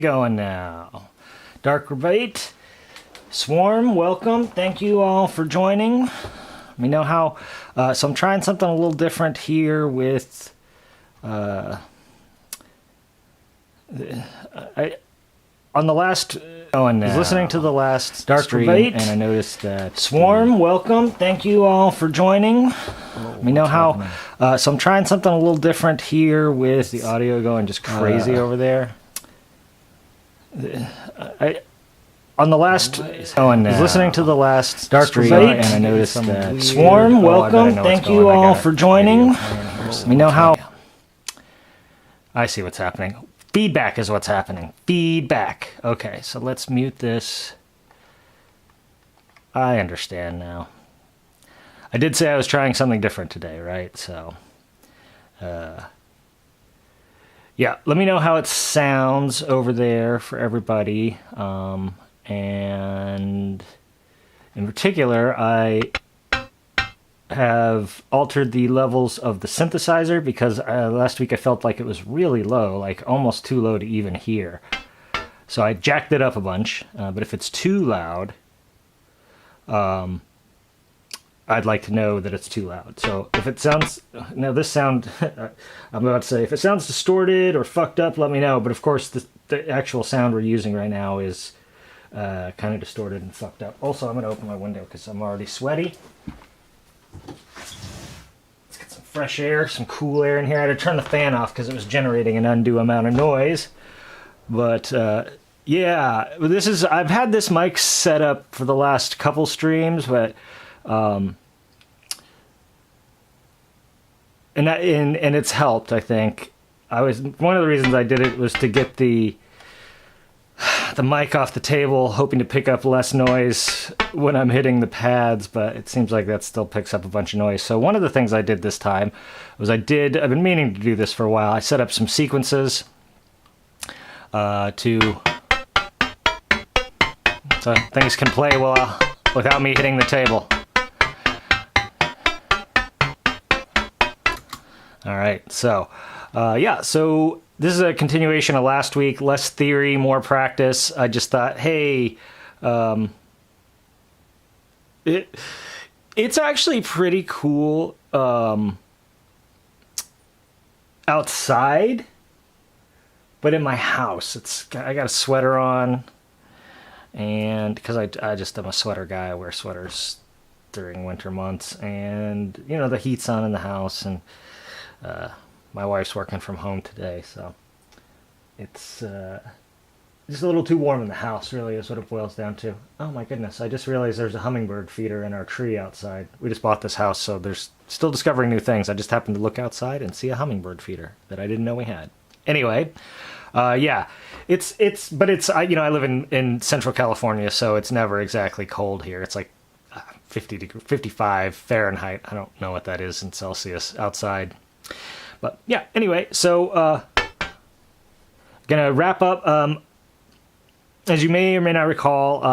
Going now. Dark Rebate, Swarm, welcome. Thank you all for joining. Let me know how. So I'm trying something a little different here with. On the last. Going now. I was listening to the last Dark stream, Rebate, and I noticed that. Swarm, welcome. Thank you all for joining. Let me know how. So I'm trying something a little different here with the audio going just crazy over there. On the last, I was listening to the last Dark stream, and I noticed that. Swarm, welcome. Thank you all for joining. Let me know how. I see what's happening. Feedback is what's happening. Feedback. Okay, so let's mute this. I understand now. I did say I was trying something different today, right? So, yeah, let me know how it sounds over there for everybody. And in particular, I have altered the levels of the synthesizer because last week I felt like it was really low, like almost too low to even hear. So I jacked it up a bunch, but if it's too loud, I'd like to know that it's too loud. So if it sounds, now this sound, I'm about to say, if it sounds distorted or fucked up, let me know. But of course, the actual sound we're using right now is kind of distorted and fucked up. Also, I'm going to open my window because I'm already sweaty. Let's get some fresh air, some cool air in here. I had to turn the fan off because it was generating an undue amount of noise. But yeah, this is, I've had this mic set up for the last couple streams, but and it's helped, I think. One of the reasons I did it was to get the mic off the table, hoping to pick up less noise when I'm hitting the pads, but it seems like that still picks up a bunch of noise. So one of the things I did this time was I've been meaning to do this for a while. I set up some sequences so things can play without me hitting the table. All right, so yeah, so this is a continuation of last week. Less theory, more practice. I just thought, hey, it's actually pretty cool outside, but in my house, I got a sweater on, and because I just am a sweater guy, I wear sweaters during winter months, and you know the heat's on in the house, and my wife's working from home today, so it's just a little too warm in the house, really, is what it boils down to. Oh my goodness, I just realized there's a hummingbird feeder in our tree outside. We just bought this house, so there's still discovering new things. I just happened to look outside and see a hummingbird feeder that I didn't know we had. Anyway, yeah, I live in Central California, so it's never exactly cold here. It's like 55 Fahrenheit. I don't know what that is in Celsius outside. But yeah, anyway, so gonna wrap up. As you may or may not recall,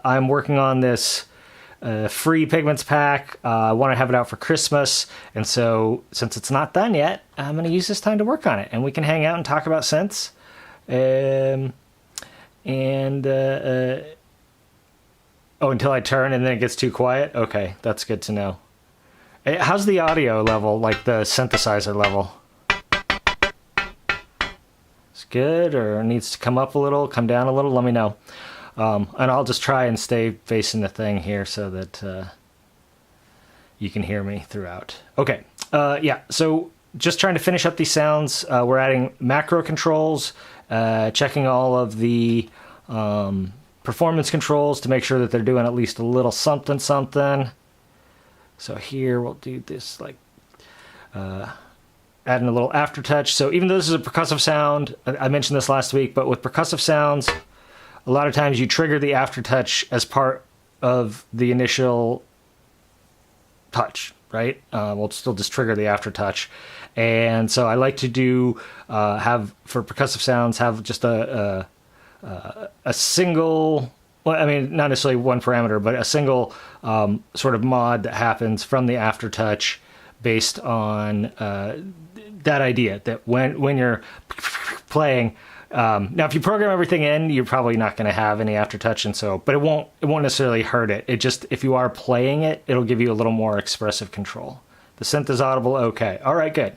I'm working on this free Pigments pack. I want to have it out for Christmas, and so since it's not done yet, I'm gonna use this time to work on it, and we can hang out and talk about synths. Until I turn and then it gets too quiet. Okay, that's good to know. How's the audio level, like the synthesizer level? It's good, or needs to come up a little, come down a little? Let me know. And I'll just try and stay facing the thing here so that you can hear me throughout. Okay, yeah, so just trying to finish up these sounds. We're adding macro controls, checking all of the performance controls to make sure that they're doing at least a little something. So here we'll do this, like adding a little aftertouch. So even though this is a percussive sound, I mentioned this last week, but with percussive sounds, a lot of times you trigger the aftertouch as part of the initial touch, right? We'll still just trigger the aftertouch. And so I like to do, for percussive sounds, have just a single, well, I mean, not necessarily one parameter, but a single sort of mod that happens from the aftertouch based on that idea that when you're playing, Now, if you program everything in, you're probably not going to have any aftertouch, and so, but it won't necessarily hurt it. It just, if you are playing it, it'll give you a little more expressive control. The synth is audible, okay. All right, good.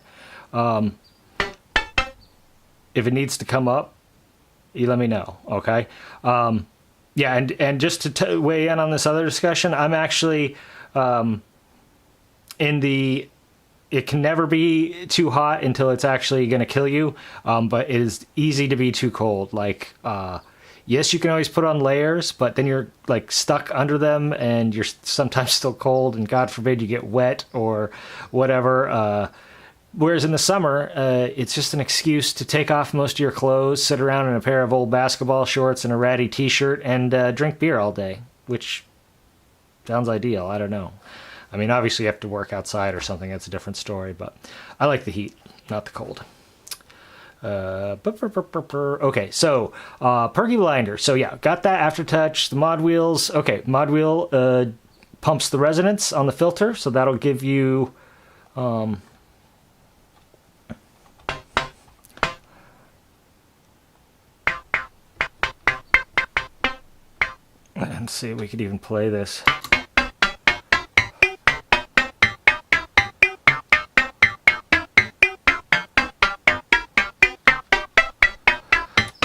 If it needs to come up, you let me know, okay? Yeah, and just to weigh in on this other discussion, I'm actually in the, it can never be too hot until it's actually going to kill you, but it is easy to be too cold. Like, yes, you can always put on layers, but then you're like stuck under them and you're sometimes still cold, and God forbid you get wet or whatever. Whereas in the summer, it's just an excuse to take off most of your clothes, sit around in a pair of old basketball shorts and a ratty t-shirt, and drink beer all day, which sounds ideal. I don't know. I mean, obviously you have to work outside or something. That's a different story, but I like the heat, not the cold. Okay, so Perky Blinder. So yeah, got that aftertouch, the mod wheels. Okay, mod wheel pumps the resonance on the filter, so that'll give you... Let's see if we could even play this.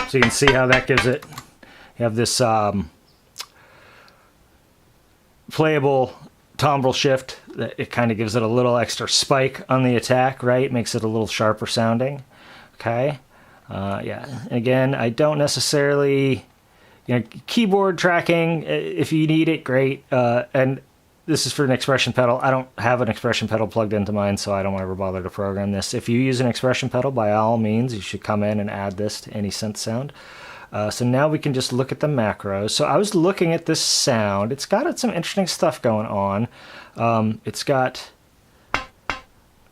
So you can see how that gives it. You have this playable timbre shift. That it kind of gives it a little extra spike on the attack, right? Makes it a little sharper sounding. Okay. Yeah. Again, I don't necessarily... keyboard tracking, if you need it, great. And this is for an expression pedal. I don't have an expression pedal plugged into mine, so I don't ever bother to program this. If you use an expression pedal, by all means, you should come in and add this to any synth sound. So now we can just look at the macros. So I was looking at this sound. It's got some interesting stuff going on. It's got...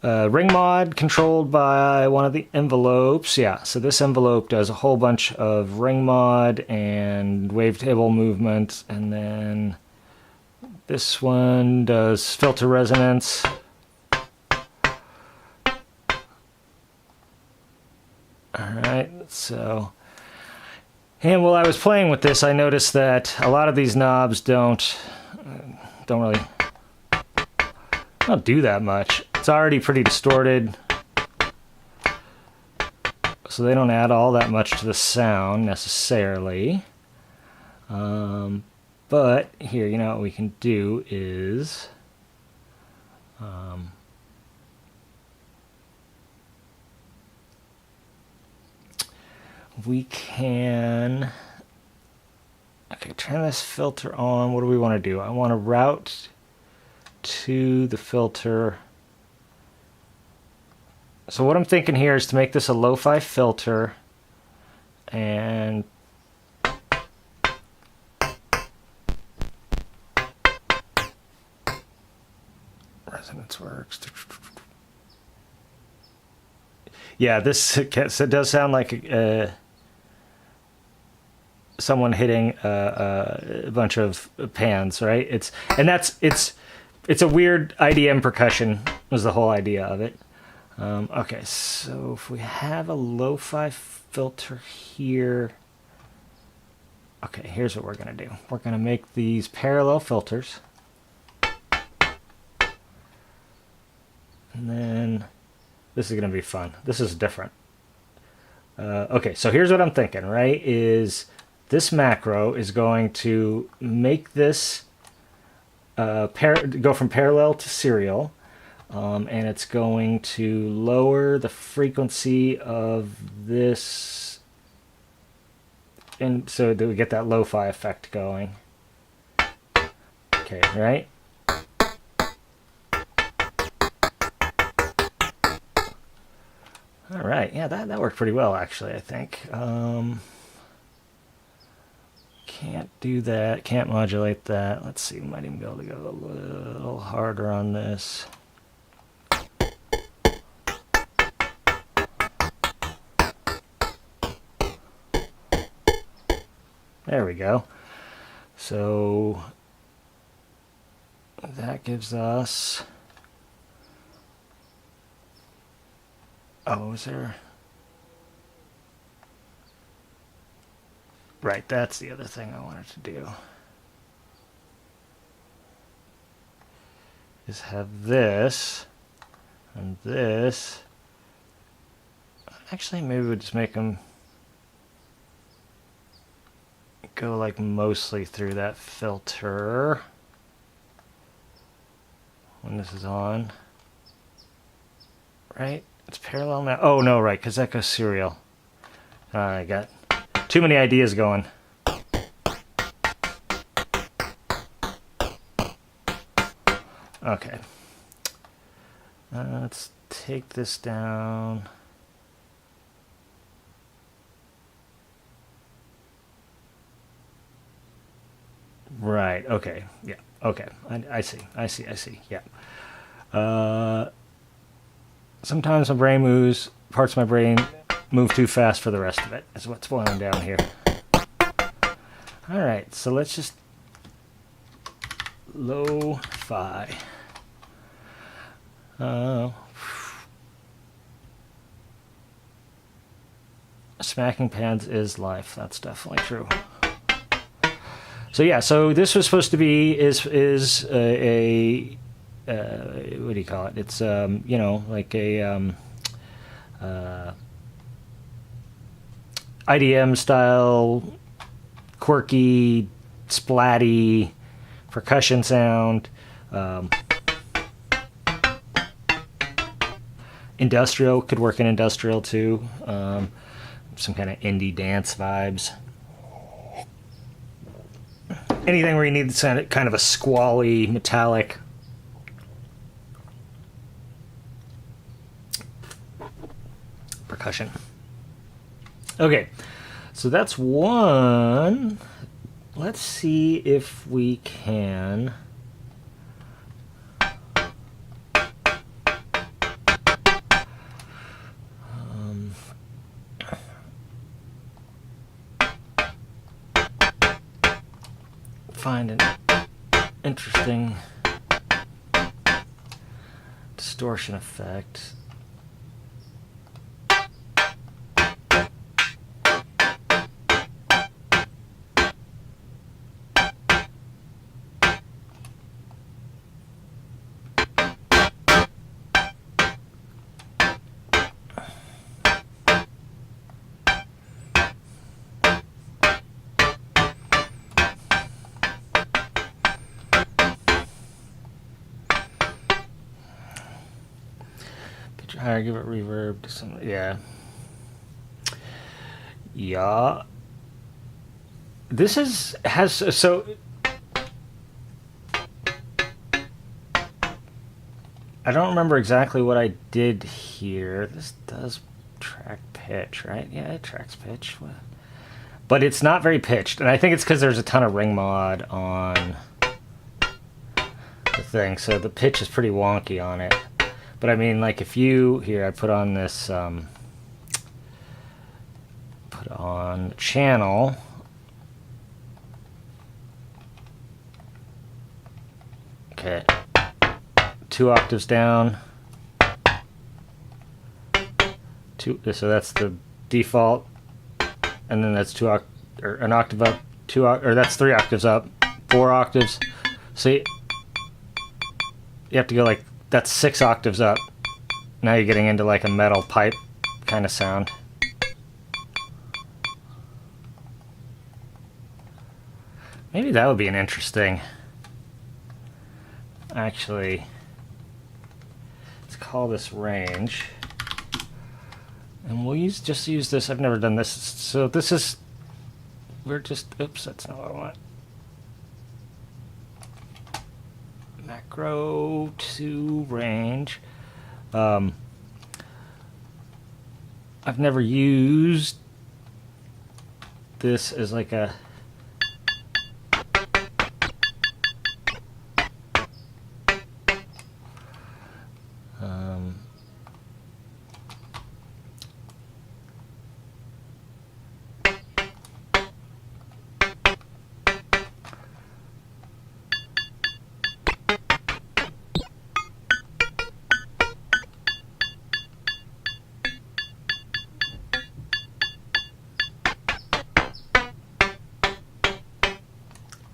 ring mod controlled by one of the envelopes. Yeah, so this envelope does a whole bunch of ring mod and wavetable movement, and then this one does filter resonance. Alright, so... And while I was playing with this, I noticed that a lot of these knobs don't really do that much. It's already pretty distorted, so they don't add all that much to the sound necessarily. But here, you know what we can do is we can turn this filter on. What do we want to do? I want to route to the filter. So what I'm thinking here is to make this a lo-fi filter, and resonance works. Yeah, this it does sound like someone hitting a bunch of pans, right? It's a weird IDM percussion was the whole idea of it. Okay, so if we have a lo-fi filter here, okay, here's what we're going to do. We're going to make these parallel filters. And then this is going to be fun. This is different. Okay, so here's what I'm thinking, right, is this macro is going to make this go from parallel to serial. And it's going to lower the frequency of this, and so that we get that lo-fi effect going. Okay, right? All right, yeah, that worked pretty well, actually, I think. Can't do that, can't modulate that. Let's see, we might even be able to go a little harder on this. There we go. So that gives us... Oh, is there... Right, that's the other thing I wanted to do. Is have this and this. Actually, maybe we'll just make them go like mostly through that filter when this is on. Right? It's parallel now. Oh, no, right, because that goes serial. I got too many ideas going. Okay. Let's take this down. Right, okay, yeah, okay. I see, yeah. Sometimes my brain moves, parts of my brain move too fast for the rest of it, is what's going down here. Alright, so let's just lo-fi. Smacking pads is life. That's definitely true. So yeah, so this was supposed to be is a what do you call it? It's you know, like a IDM style, quirky, splatty percussion sound. Industrial, could work in industrial too. Some kind of indie dance vibes. Anything where you need kind of a squally, metallic percussion. Okay, so that's one. Let's see if we can find an interesting distortion effect. Higher, give it reverb to some, yeah. This has so I don't remember exactly what I did here. This does track pitch, right? Yeah, it tracks pitch, but it's not very pitched, and I think it's because there's a ton of ring mod on the thing, so the pitch is pretty wonky on it. But I mean, like if you, here I put on this, put on channel. Okay, 2 octaves down. So that's the default, and then that's or an octave up, or that's 3 octaves up, 4 octaves. So you have to go like, that's 6 octaves up. Now you're getting into like a metal pipe kind of sound. Maybe that would be an interesting. Actually, let's call this range. And we'll just use this. I've never done this. So this is, oops, that's not what I want. Macro to range. I've never used this as like a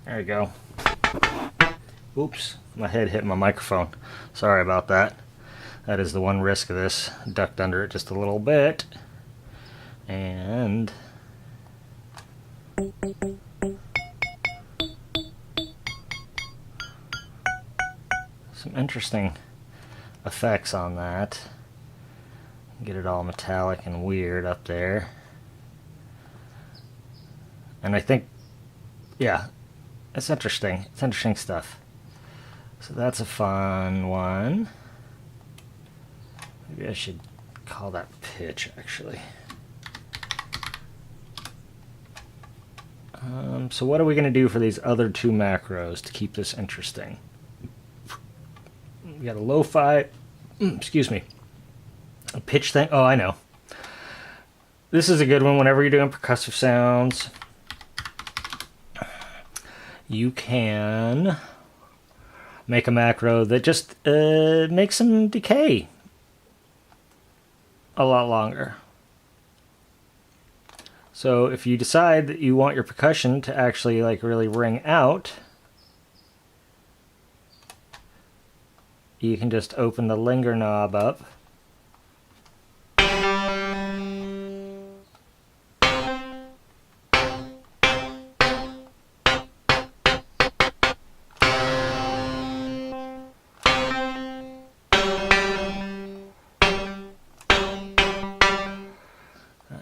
There you go. Oops, my head hit my microphone. Sorry about that. That is the one risk of this. Ducked under it just a little bit. And some interesting effects on that. Get it all metallic and weird up there. And I think, yeah, it's interesting. It's interesting stuff. So that's a fun one. Maybe I should call that pitch, actually. So what are we going to do for these other two macros to keep this interesting? We got a lo-fi, excuse me, a pitch thing. Oh, I know. This is a good one whenever you're doing percussive sounds. You can make a macro that just makes them decay a lot longer. So if you decide that you want your percussion to actually like really ring out, you can just open the linger knob up.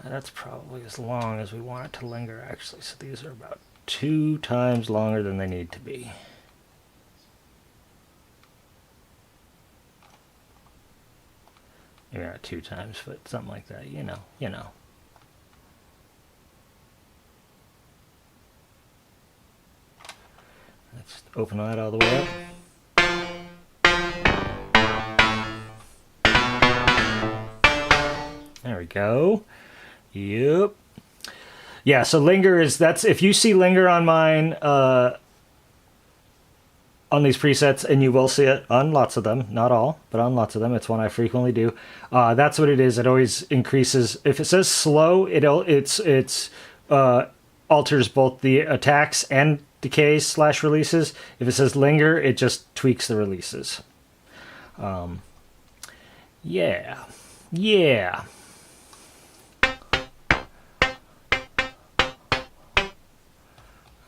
That's probably as long as we want it to linger, actually. So these are about 2 times longer than they need to be. Maybe not 2 times, but something like that. You know. Let's open that all the way up. There we go. Yep. Yeah, so linger is, that's, if you see linger on mine, on these presets, and you will see it on lots of them, not all, but on lots of them, it's one I frequently do. That's what it is. It always increases. If it says slow, it alters both the attacks and decays / releases. If it says linger, it just tweaks the releases. Yeah.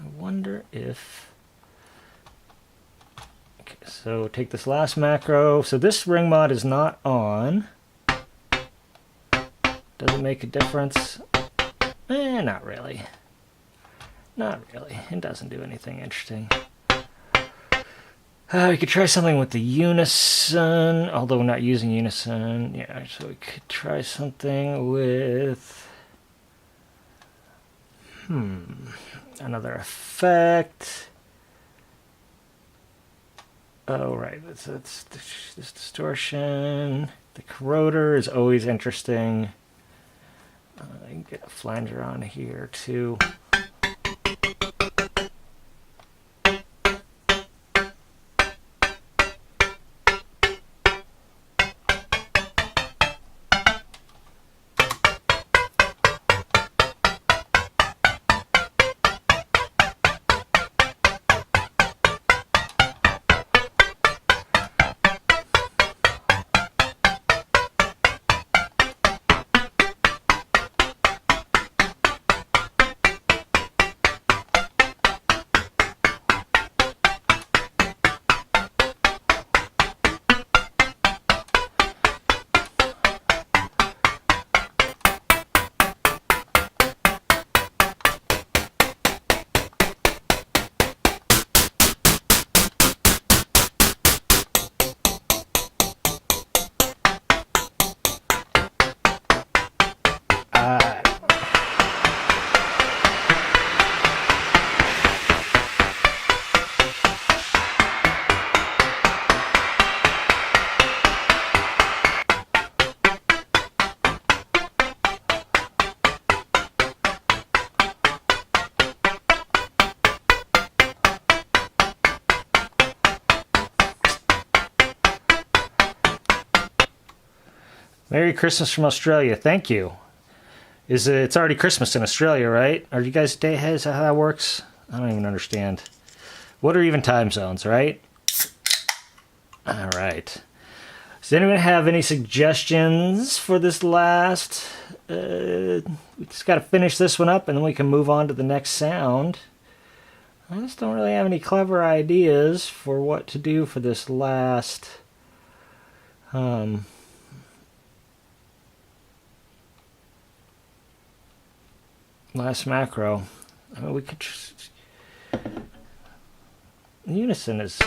I wonder if... Okay, so take this last macro. So this ring mod is not on. Does it make a difference? Not really. Not really. It doesn't do anything interesting. We could try something with the unison, although we're not using unison. Yeah, so we could try something with... another effect. Oh, right. That's this distortion. The corroder is always interesting. I can get a flanger on here, too. Merry Christmas from Australia. Thank you. It's already Christmas in Australia, right? Are you guys day ahead? Is that how that works? I don't even understand. What are even time zones, right? All right. Does anyone have any suggestions for this last? We just got to finish this one up and then we can move on to the next sound. I just don't really have any clever ideas for what to do for this last last macro. I mean, we could just... Unison is...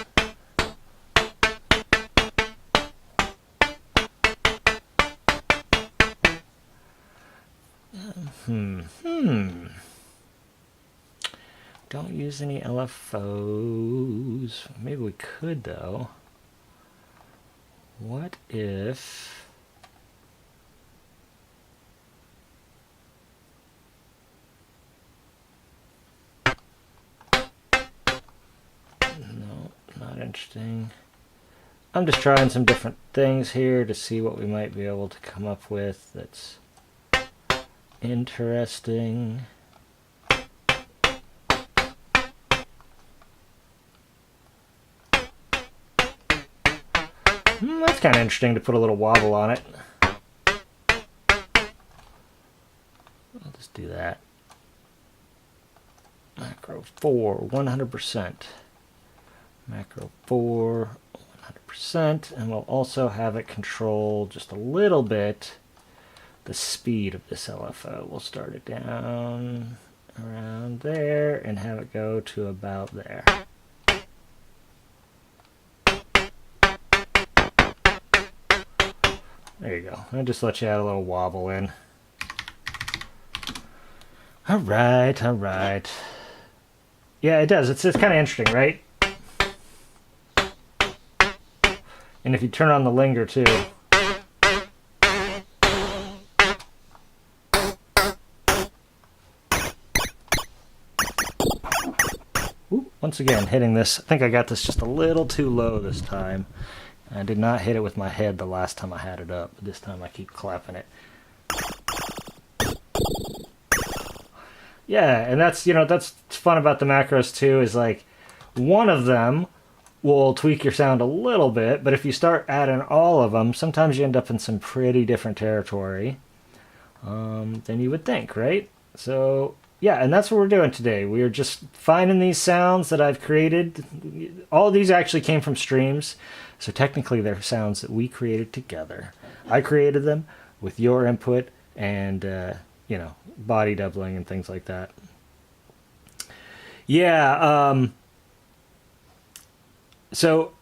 Don't use any LFOs. Maybe we could, though. What if... No, not interesting. I'm just trying some different things here to see what we might be able to come up with that's interesting. That's kind of interesting to put a little wobble on it. I'll just do that. Macro 4, 100%. Macro 4, 100%. And we'll also have it control just a little bit the speed of this LFO. We'll start it down around there and have it go to about there. There you go. I'll just let you add a little wobble in. All right, all right. Yeah, it does. It's kind of interesting, right? And if you turn on the linger too. Ooh, once again, hitting this. I think I got this just a little too low this time. I did not hit it with my head the last time I had it up. This time I keep clapping it. Yeah, and that's, you know, that's fun about the macros too, is like one of them will tweak your sound a little bit, but if you start adding all of them, sometimes you end up in some pretty different territory than you would think, right? So yeah, and that's what we're doing today. We are just finding these sounds that I've created. All of these actually came from streams, so technically they're sounds that we created together. I created them with your input and, you know, body doubling and things like that. Yeah, so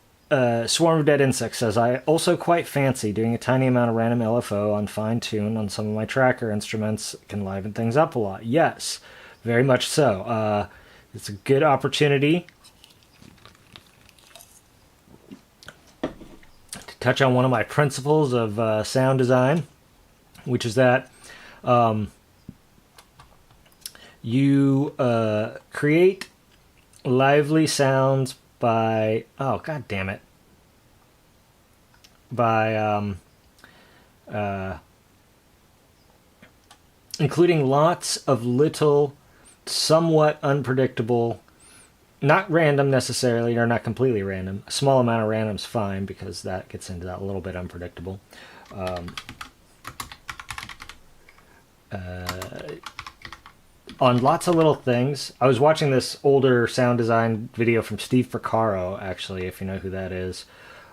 Swarm of Dead Insects says, I also quite fancy doing a tiny amount of random LFO on fine tune on some of my tracker instruments. Can liven things up a lot. Yes, very much so. It's a good opportunity to touch on one of my principles of sound design, which is that you create lively sounds by, oh god damn it, by including lots of little, somewhat unpredictable, not random necessarily, or not completely random. A small amount of random's fine because that gets into that little bit unpredictable. On lots of little things. I was watching this older sound design video from Steve Porcaro, actually, if you know who that is.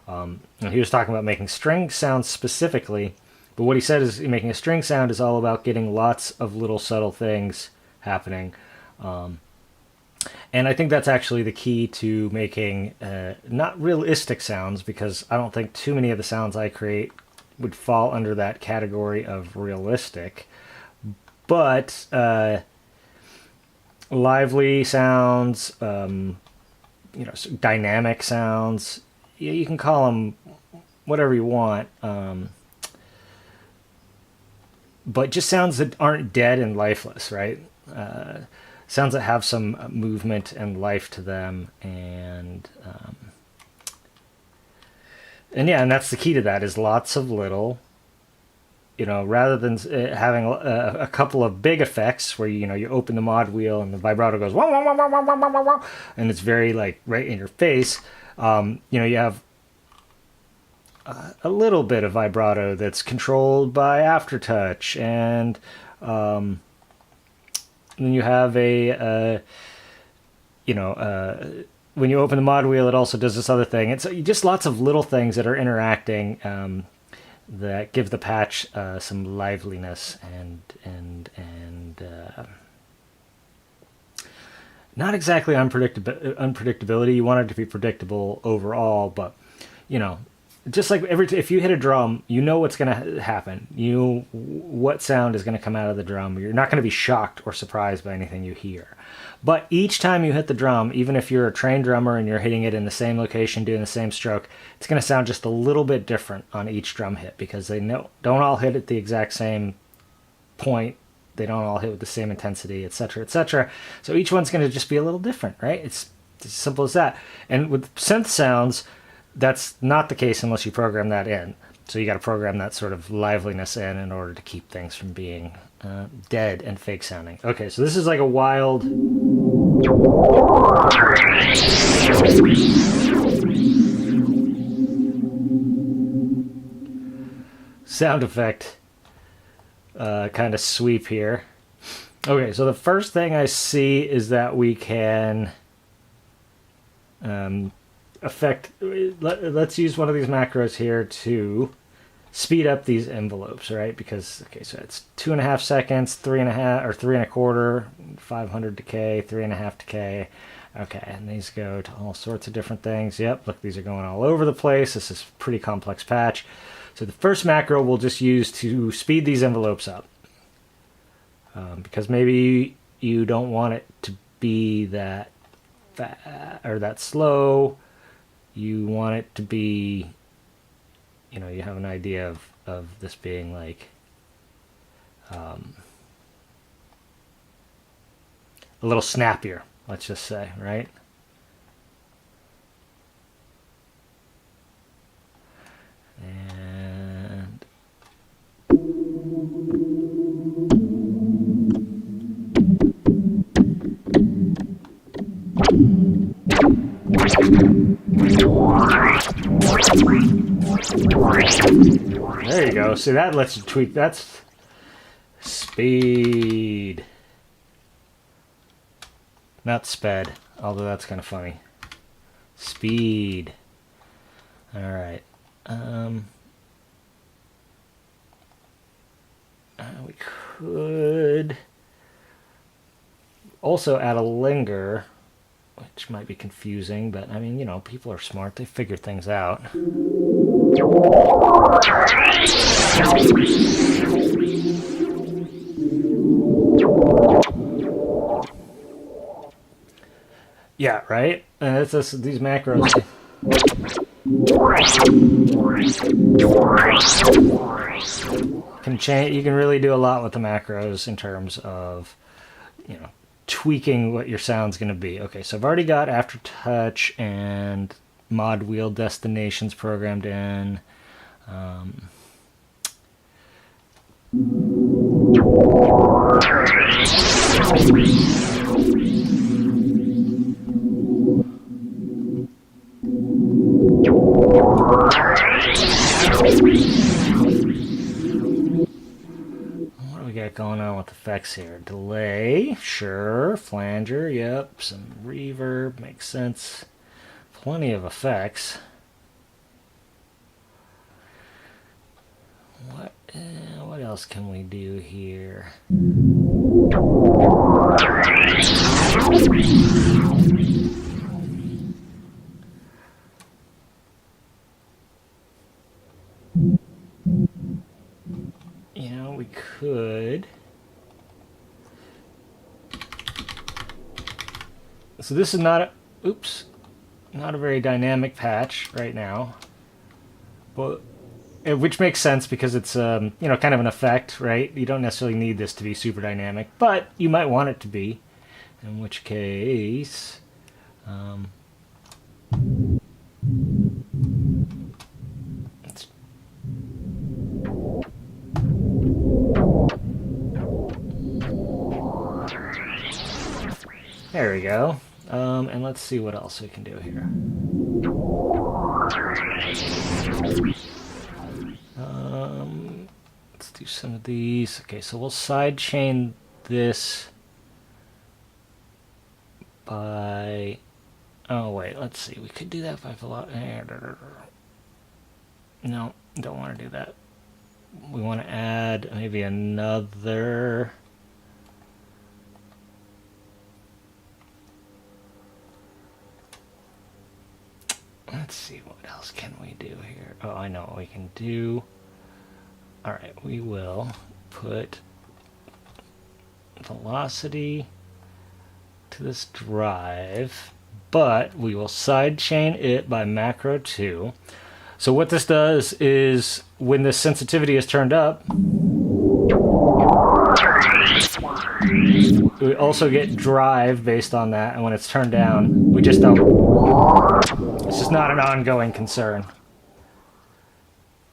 And he was talking about making string sounds specifically, but what he said is making a string sound is all about getting lots of little subtle things happening. And I think that's actually the key to making not realistic sounds, because I don't think too many of the sounds I create would fall under that category of realistic. But lively sounds, you know, dynamic sounds, you can call them whatever you want, but just sounds that aren't dead and lifeless, right? Sounds that have some movement and life to them, and yeah, and that's the key to that, is lots of little rather than having a couple of big effects where you open the mod wheel and the vibrato goes wah, wah, wah, wah, wah, wah, wah, wah, and it's very like right in your face. You have a little bit of vibrato that's controlled by aftertouch, and then you have when you open the mod wheel, it also does this other thing. It's just lots of little things that are interacting that give the patch some liveliness and not exactly unpredictability. You want it to be predictable overall, but just like if you hit a drum, you know what's going to happen. What sound is going to come out of the drum. You're not going to be shocked or surprised by anything you hear. But each time you hit the drum, even if you're a trained drummer and you're hitting it in the same location, doing the same stroke, it's going to sound just a little bit different on each drum hit because they don't all hit at the exact same point. They don't all hit with the same intensity, etc., etc. So each one's going to just be a little different, right? It's as simple as that. And with synth sounds, that's not the case unless you program that in. So you got to program that sort of liveliness in order to keep things from being dead and fake sounding. Okay, so this is like a wild sound effect kind of sweep here. Okay, so the first thing I see is that we can let's use one of these macros here to speed up these envelopes, right? Because so it's 2.5 seconds, 3.5 or 3.25, 500 decay, 3.5 decay. Okay, and these go to all sorts of different things. Yep, look, these are going all over the place. This is a pretty complex patch. So the first macro we'll just use to speed these envelopes up, because maybe you don't want it to be that fast or that slow. You want it to be, you have an idea of this being like a little snappier, let's just say, right? And there you go. See, that lets you tweak. That's speed. Not sped, although that's kind of funny. Speed. All right. We could also add a linger, which might be confusing, but I mean, people are smart. They figure things out. Yeah, right? And it's just these macros. Can change. You can really do a lot with the macros in terms of, tweaking what your sound's going to be. Okay, so I've already got aftertouch and mod wheel destinations programmed in. What do we got going on with effects here? Delay, sure. Flanger, yep. Some reverb, makes sense. Plenty of effects. What else can we do here? We could. So this is not a very dynamic patch right now, but which makes sense because it's kind of an effect, right? You don't necessarily need this to be super dynamic, but you might want it to be. In which case, go. And let's see what else we can do here. Let's do some of these. Okay, so we'll sidechain this by... Oh, wait, let's see. We could do that by No, don't want to do that. We want to add maybe another... Let's see, what else can we do here? Oh, I know what we can do. Alright, we will put velocity to this drive, but we will sidechain it by macro 2. So what this does is, when the sensitivity is turned up, we also get drive based on that, and when it's turned down, we just don't. This is not an ongoing concern.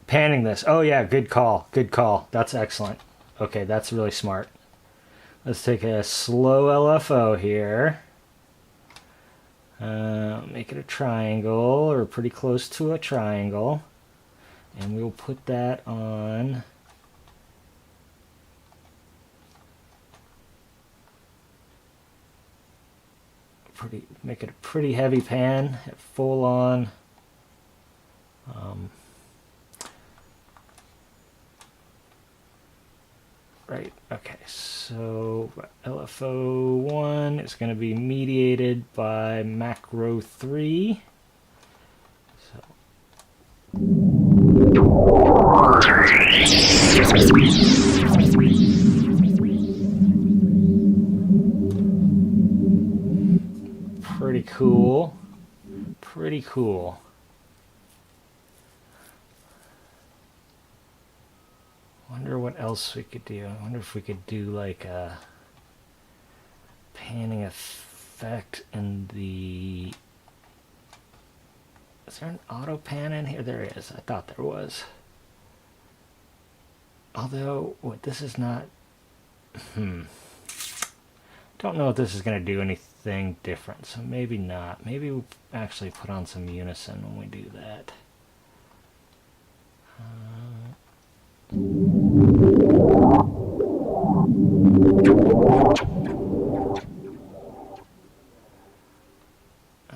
Panning this. Oh yeah, good call. Good call. That's excellent. Okay, that's really smart. Let's take a slow LFO here. Make it a triangle, or pretty close to a triangle. And we'll put that on... Make it a pretty heavy pan at full on. Right, okay, so LFO 1 is going to be mediated by macro 3. So. Pretty cool. Pretty cool. Wonder what else we could do. I wonder if we could do like a panning effect in the... Is there an auto pan in here? There is. I thought there was. Although, what, this is not... Don't know if this is going to do anything different, so maybe not. Maybe we'll actually put on some unison when we do that.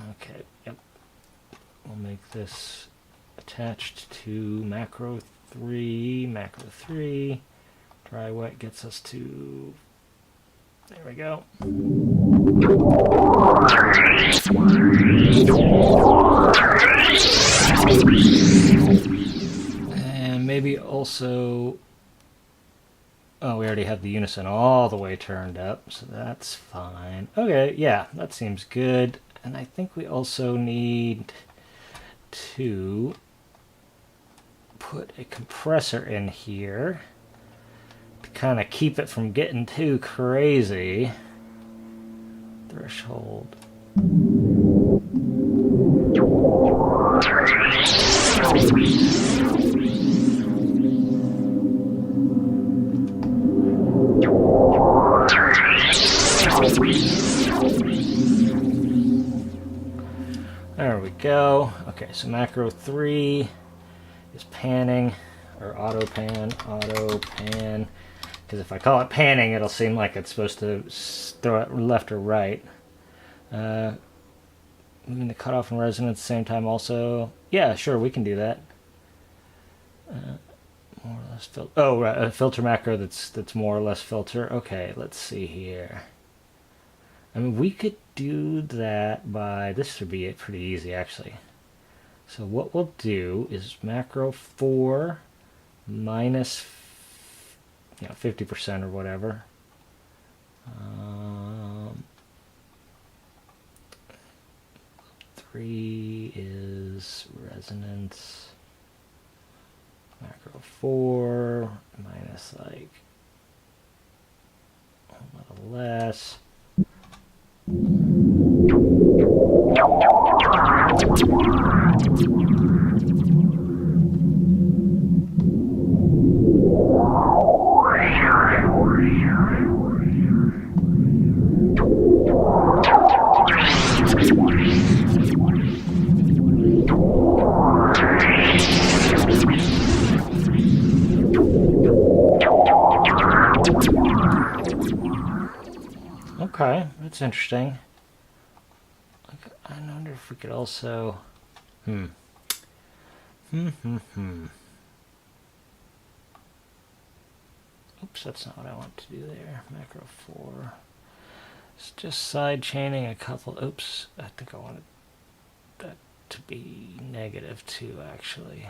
Okay, yep. We'll make this attached to macro 3. Macro 3. Dry wet gets us to... There we go. And maybe also... Oh, we already have the unison all the way turned up, so that's fine. Okay, yeah, that seems good. And I think we also need to put a compressor in here to kind of keep it from getting too crazy. Threshold. There we go. Okay, so macro 3 is panning, or auto pan, because if I call it panning, it'll seem like it's supposed to throw it left or right. Moving the cutoff and resonance at the same time also. Yeah, sure, we can do that. More or less filter. Oh, right, a filter macro that's more or less filter. Okay, let's see here. I mean, we could do that by, this would be pretty easy actually. So what we'll do is macro 4 minus 50% or whatever. 3 is resonance. Macro 4 minus like a little less. That's interesting. I wonder if we could also... Oops, that's not what I want to do there. Macro 4. It's just side chaining a couple. Oops, I think I wanted that to be -2 actually.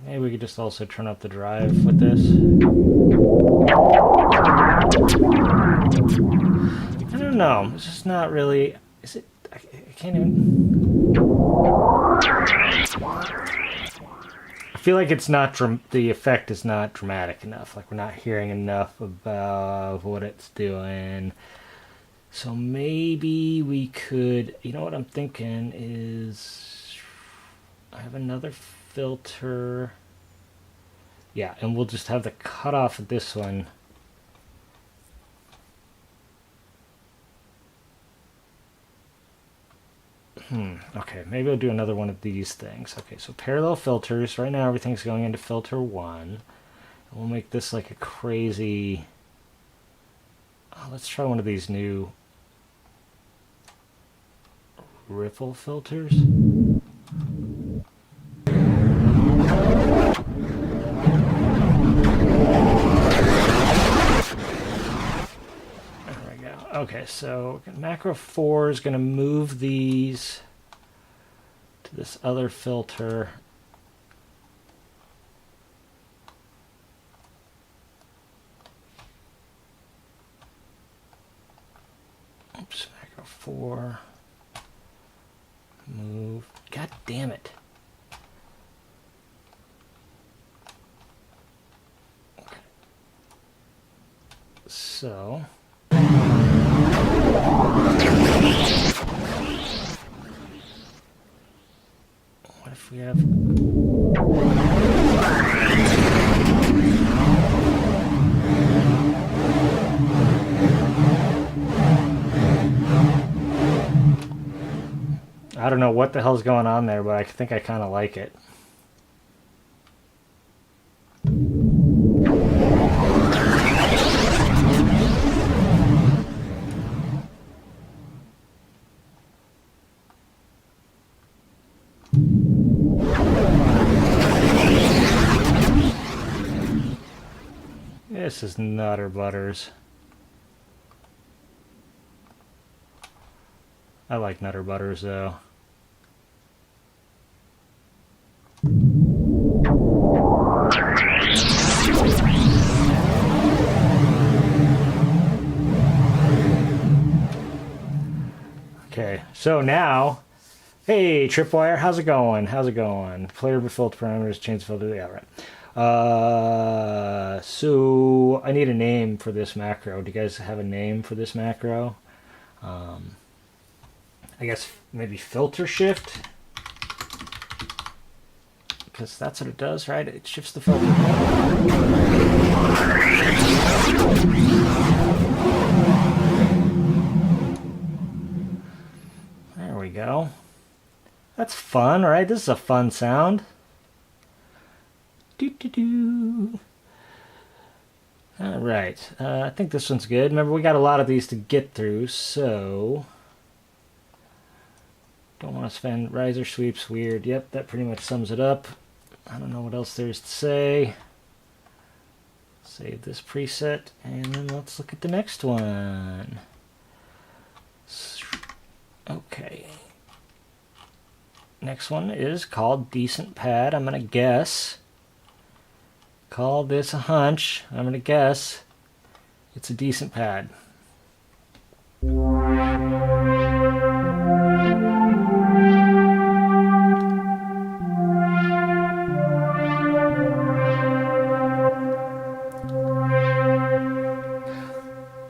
Maybe we could just also turn up the drive with this. I don't know. It's just not really. Is it? I can't even. I feel like it's not. The effect is not dramatic enough. Like we're not hearing enough about what it's doing. So maybe we could. You know what I'm thinking is. I have another filter. Yeah, and we'll just have the cutoff of this one. Okay, maybe I'll do another one of these things. Okay, so parallel filters. Right now everything's going into filter 1. We'll make this like a crazy... Oh, let's try one of these new ripple filters. Okay, so macro 4 is going to move these to this other filter. Oops, macro 4. Move. God damn it. Okay. So... What if we have... I don't know what the hell's going on there, but I think I kind of like it. This is Nutter Butters. I like Nutter Butters though. Okay, so now, hey Tripwire, how's it going? How's it going? Player filter parameters, change filter, yeah, right. So I need a name for this macro. Do you guys have a name for this macro? I guess maybe filter shift, because that's what it does, right? It shifts the filter. There we go. That's fun, right? This is a fun sound. Doo-doo-doo. All right, I think this one's good. Remember, we got a lot of these to get through, so don't want to spend riser sweeps. Weird. Yep, that pretty much sums it up. I don't know what else there is to say. Save this preset, and then let's look at the next one. Okay. Next one is called Decent Pad. I'm going to guess. Call this a hunch. I'm going to guess it's a decent pad.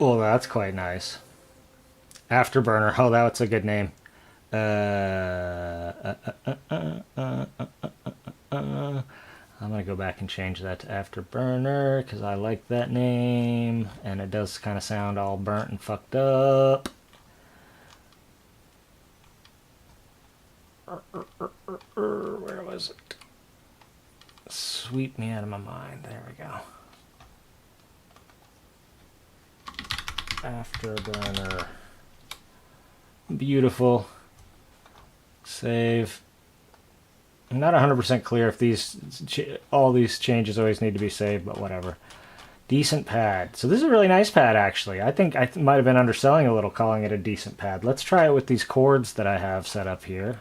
Oh, that's quite nice. Afterburner. Oh, that's a good name. I'm going to go back and change that to Afterburner because I like that name and it does kind of sound all burnt and fucked up. Where was it? Sweep me out of my mind. There we go. Afterburner. Beautiful. Save. I'm not 100% clear if all these changes always need to be saved, but whatever. Decent pad. So this is a really nice pad, actually. I think I might have been underselling a little calling it a decent pad. Let's try it with these chords that I have set up here.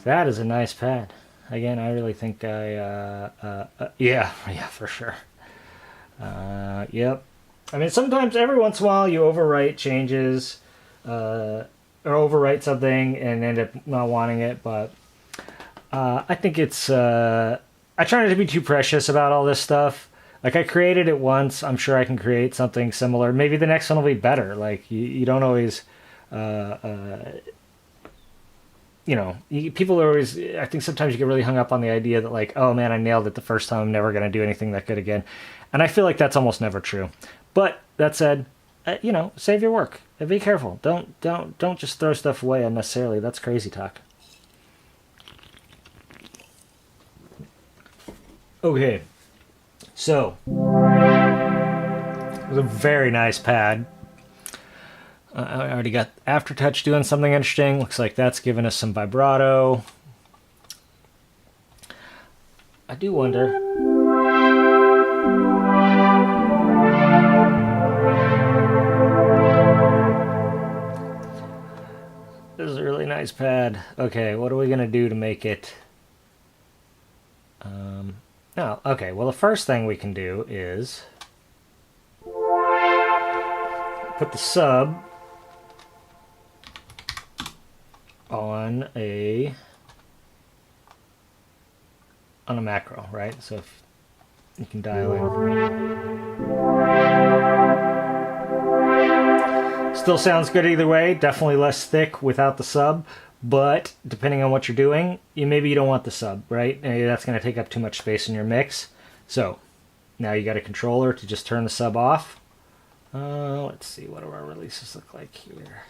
That is a nice pad. Again, I really think yeah, for sure. Yep. I mean, sometimes, every once in a while, you overwrite changes, or overwrite something and end up not wanting it, but I think it's, I try not to be too precious about all this stuff. Like, I created it once, I'm sure I can create something similar. Maybe the next one will be better. Like, you don't always, people are always, I think sometimes you get really hung up on the idea that, like, oh man, I nailed it the first time, I'm never going to do anything that good again. And I feel like that's almost never true. But that said, save your work. And be careful. Don't just throw stuff away unnecessarily. That's crazy talk. Okay. So, it was a very nice pad. I already got Aftertouch doing something interesting. Looks like that's giving us some vibrato. I do wonder. This is a really nice pad. Okay, what are we going to do to make it... okay, well, the first thing we can do is put the sub on a macro, right? So if you can dial in. Still sounds good either way. Definitely less thick without the sub, but depending on what you're doing, maybe you don't want the sub, right? And that's going to take up too much space in your mix. So now you got a controller to just turn the sub off. Let's see, what do our releases look like here?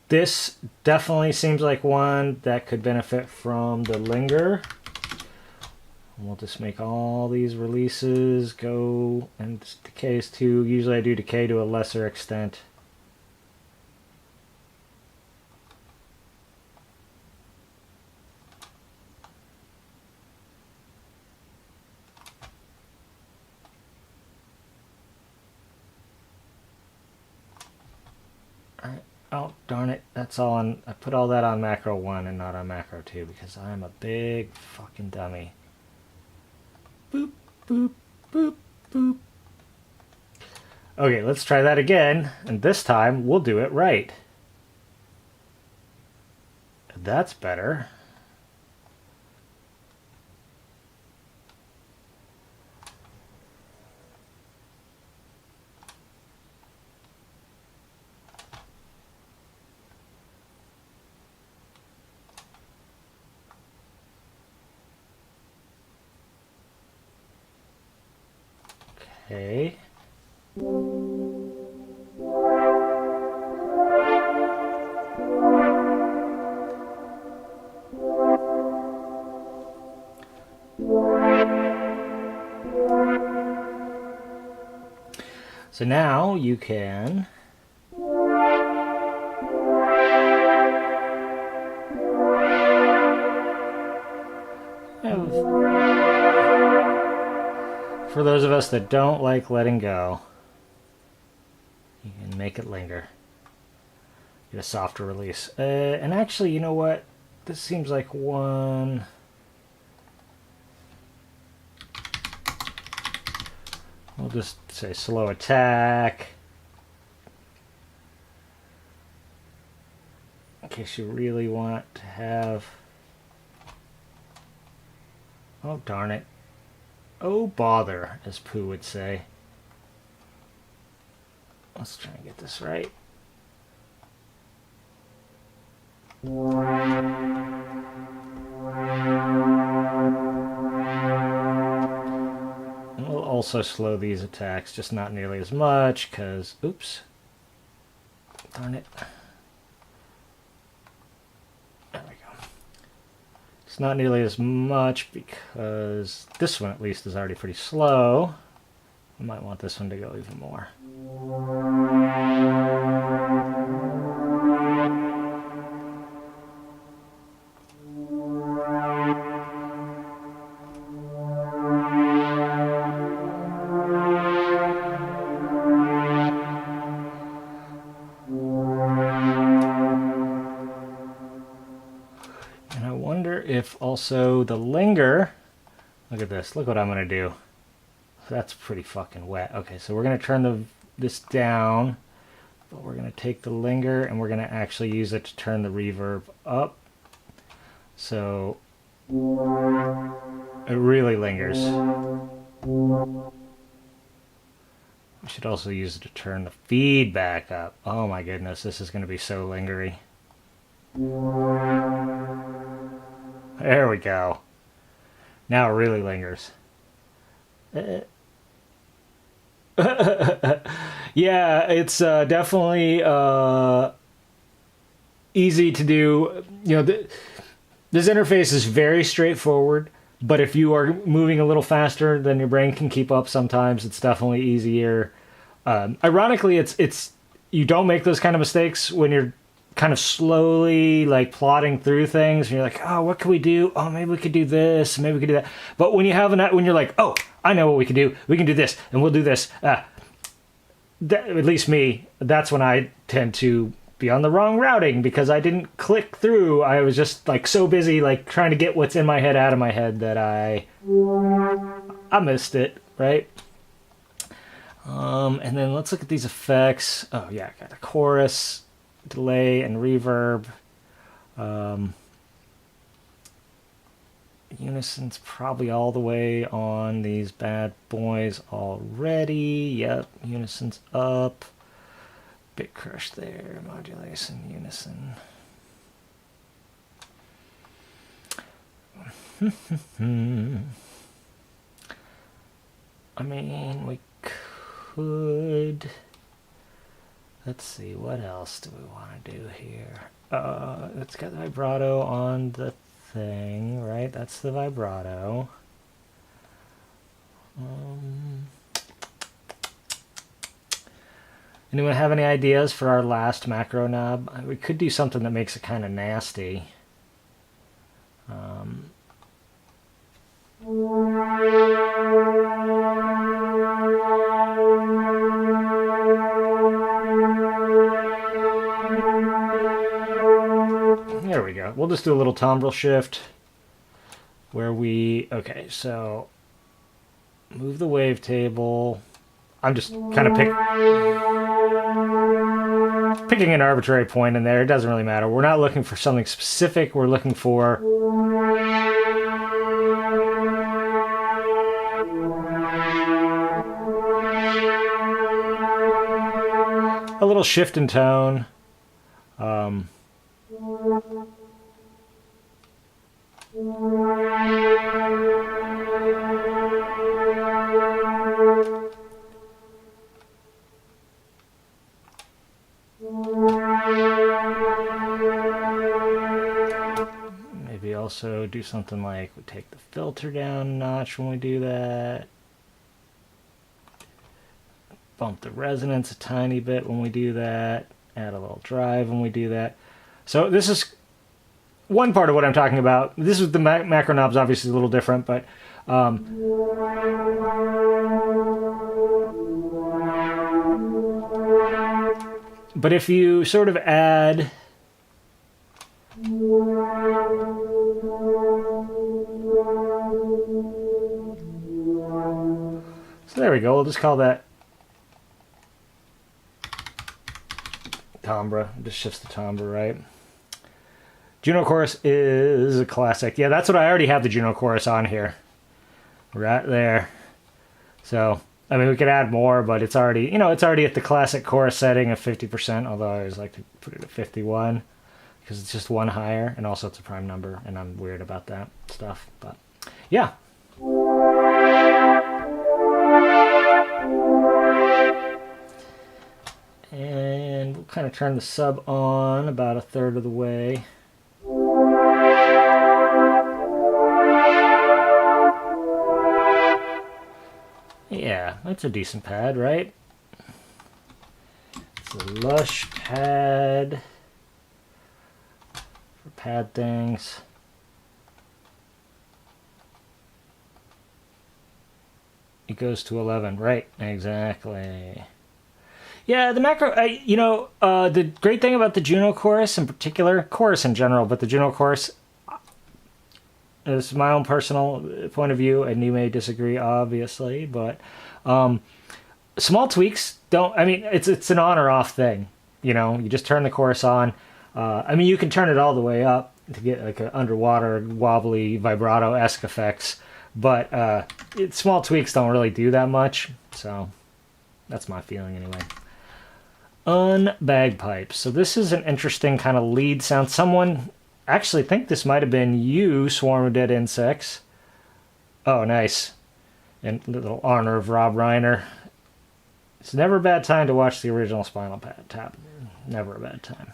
This definitely seems like one that could benefit from the linger. We'll just make all these releases go, and decays too. Usually I do decay to a lesser extent. Oh, darn it. That's all on... I put all that on macro 1 and not on macro 2 because I'm a big fucking dummy. Boop, boop, boop, boop. Okay, let's try that again, and this time we'll do it right. That's better. Okay. So now you can for those of us that don't like letting go, you can make it linger. Get a softer release. And actually, you know what? This seems like one... We'll just say slow attack. In case you really want to have... Oh, darn it. Oh, bother, as Pooh would say. Let's try and get this right. And we'll also slow these attacks, just not nearly as much, because... Oops. Darn it. There we go. It's not nearly as much because this one at least is already pretty slow. I might want this one to go even more. And I wonder if also the linger... Look at this. Look what I'm going to do. That's pretty fucking wet. Okay, so we're going to turn this down, but we're going to take the linger and we're going to actually use it to turn the reverb up. So it really lingers. We should also use it to turn the feedback up. Oh my goodness, this is going to be so lingery. There we go. Now it really lingers. Yeah, it's definitely easy to do. You know, this interface is very straightforward, but if you are moving a little faster than your brain can keep up sometimes, it's definitely easier. Ironically, it's you don't make those kind of mistakes when you're kind of slowly like plotting through things and you're like, oh, what can we do? Oh, maybe we could do this, maybe we could do that. But when you have when you're like, oh, I know what we can do. We can do this and we'll do this. At least me, that's when I tend to be on the wrong routing because I didn't click through. I was just like so busy like trying to get what's in my head out of my head that I missed it, right? And then let's look at these effects. Oh yeah, I got a chorus, delay, and reverb. Unison's probably all the way on these bad boys already. Yep, unison's up. Bit crush there, modulation, unison. I mean, we could... Let's see, what else do we want to do here? It's got the vibrato on the thing, right? That's the vibrato. Anyone have any ideas for our last macro knob? We could do something that makes it kind of nasty. There we go. We'll just do a little timbre shift where we... Okay, so move the wavetable. I'm just kind of picking an arbitrary point in there. It doesn't really matter. We're not looking for something specific. We're looking for... a little shift in tone. Maybe also do something like we take the filter down a notch when we do that. Bump the resonance a tiny bit when we do that. Add a little drive when we do that. So this is one part of what I'm talking about. This is the macro knob's obviously a little different, but if you sort of add so there we go. We'll just call that timbre. Just shifts the timbre, right? Juno chorus is a classic. Yeah, that's what I already have the Juno chorus on here. right there. So, I mean, we could add more, but it's already, it's already at the classic chorus setting of 50%, although I always like to put it at 51 because it's just one higher, and also it's a prime number, and I'm weird about that stuff. But, yeah. And we'll kind of turn the sub on about a third of the way. Yeah, that's a decent pad, right? It's a lush pad for pad things. It goes to 11, right? Exactly. Yeah, the macro, the great thing about the Juno chorus in particular, chorus in general, but the Juno chorus, is my own personal point of view, and you may disagree, obviously, but small tweaks don't, I mean, it's an on or off thing. You just turn the chorus on. I mean, you can turn it all the way up to get like an underwater, wobbly, vibrato-esque effects, but small tweaks don't really do that much, so that's my feeling anyway. Unbagpipes. So this is an interesting kind of lead sound. Someone actually think this might have been you, Swarm of Dead Insects. Oh, nice. In little honor of Rob Reiner. It's never a bad time to watch the original Spinal Tap. Never a bad time.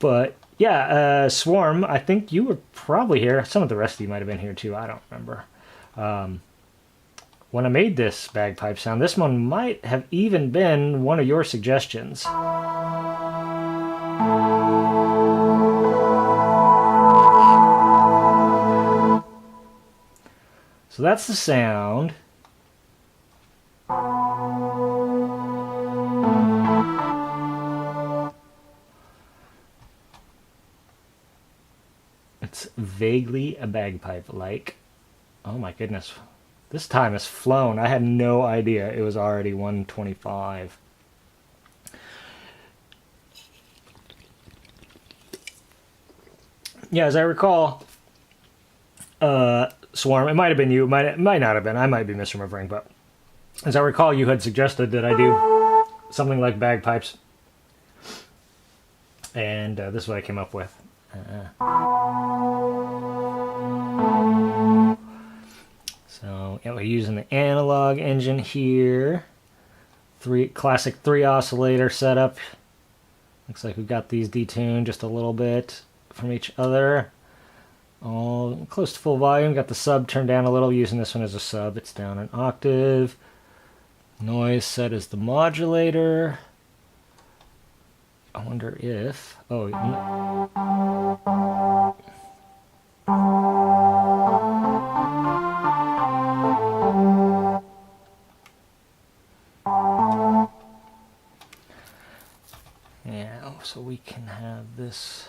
But yeah, Swarm, I think you were probably here. Some of the rest of you might have been here too. I don't remember. When I made this bagpipe sound, this one might have even been one of your suggestions. So that's the sound. It's vaguely a bagpipe-like. Oh my goodness. This time has flown. I had no idea it was already 125. Yeah, as I recall, Swarm, it might have been you, it might not have been, I might be misremembering, but as I recall, you had suggested that I do something like bagpipes, and this is what I came up with. So yeah, we're using the analog engine here. Classic 3 oscillator setup. Looks like we've got these detuned just a little bit from each other. All close to full volume. Got the sub turned down a little, using this one as a sub. It's down an octave. Noise set as the modulator. I wonder if... Oh, yeah, so we can have this...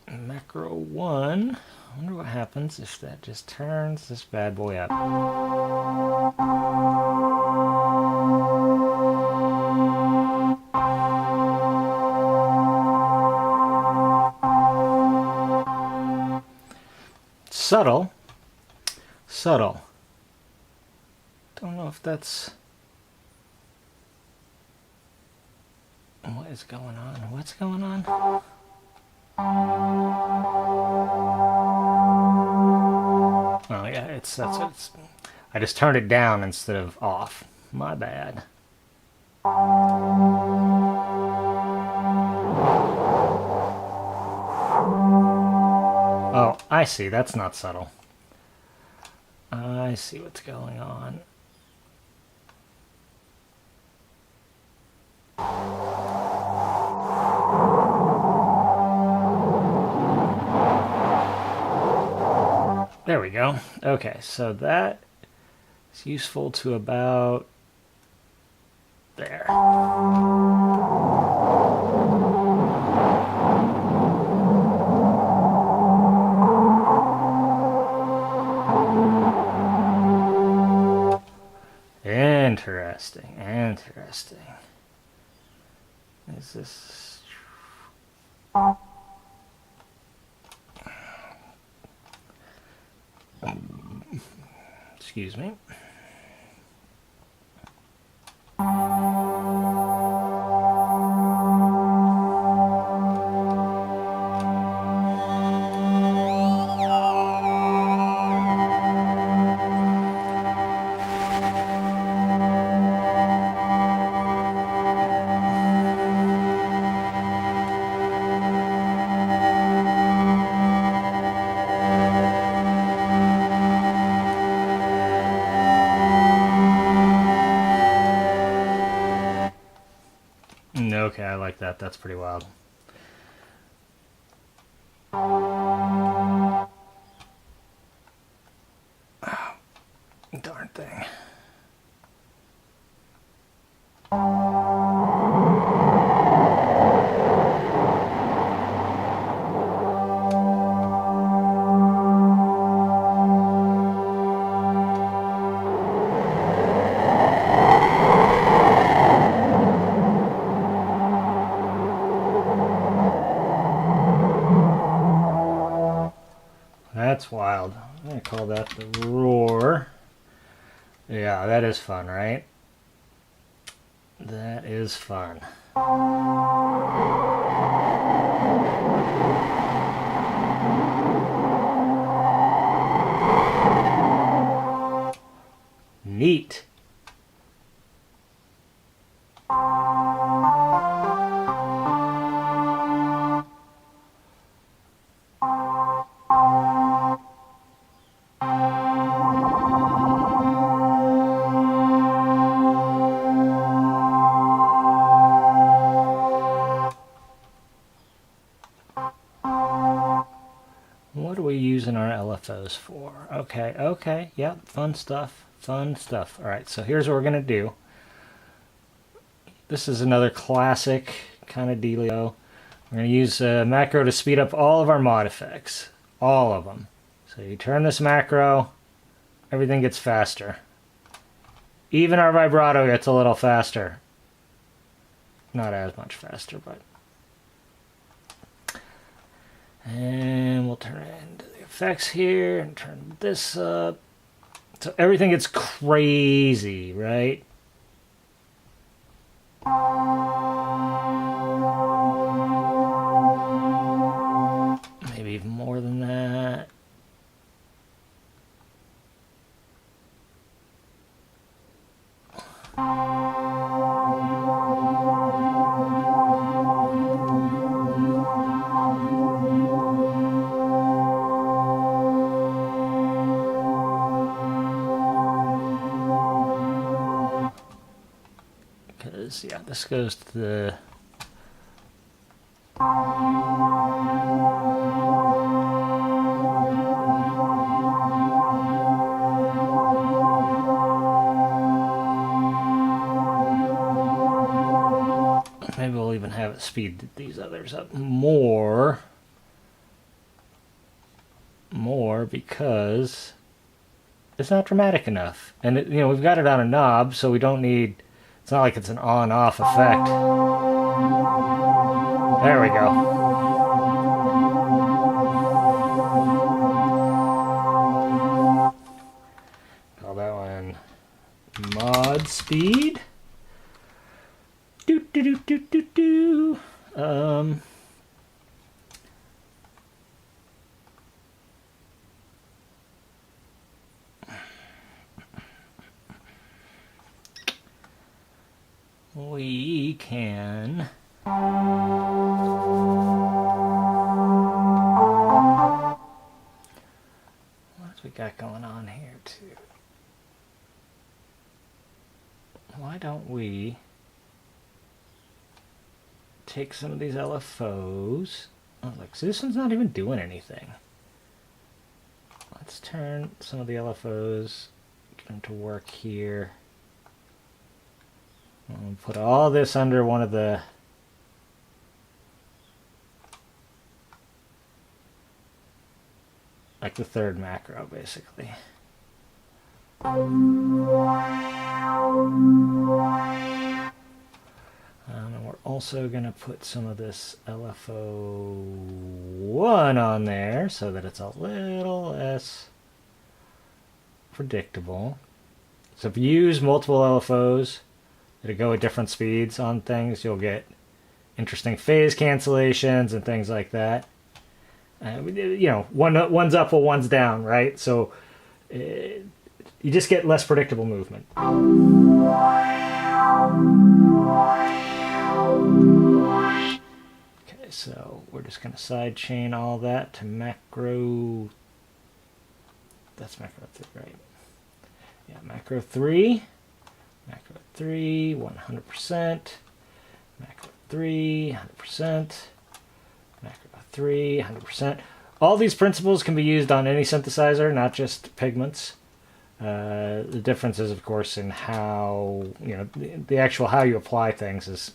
Macro 1. I wonder what happens if that just turns this bad boy up. Subtle. Subtle. Don't know if that's... What is going on? What's going on? Oh yeah, it's I just turned it down instead of off. My bad. Oh, I see. That's not subtle. I see what's going on. There we go. Okay, so that is useful to about there. Interesting, interesting. Is this... Excuse me. Okay, I like that. That's pretty wild. Oh, darn thing. That's wild. I'm going to call that the roar. Yeah, that is fun, right? That is fun. Neat. What are we using our LFOs for? Okay, yep, fun stuff. All right, so here's what we're going to do. This is another classic kind of dealio. We're going to use a macro to speed up all of our mod effects. All of them. So you turn this macro, everything gets faster. Even our vibrato gets a little faster. Not as much faster, but... And we'll turn into the effects here and turn this up. So everything gets crazy, right? Maybe even more than that. Because, yeah, this goes to the... Maybe we'll even have it speed these others up more because it's not dramatic enough. And it, we've got it on a knob, so we don't need... It's not like it's an on-off effect. There we go. Call that one mod speed. We can what we got going on here too? Why don't we take some of these LFOs? Oh, look, so this one's not even doing anything. Let's turn some of the LFOs, get them to work here. I'll put all this under one of the like the third macro, basically. And also going to put some of this LFO1 on there so that it's a little less predictable. So if you use multiple LFOs that go at different speeds on things, you'll get interesting phase cancellations and things like that. One's up while one's down, right? So you just get less predictable movement. Okay, so we're just going to side chain all that to macro. That's macro 3, right? Yeah, macro 3. Macro 3, 100%. Macro 3, 100%. Macro 3, 100%. All these principles can be used on any synthesizer, not just Pigments. The difference is, of course, in how, the actual how you apply things is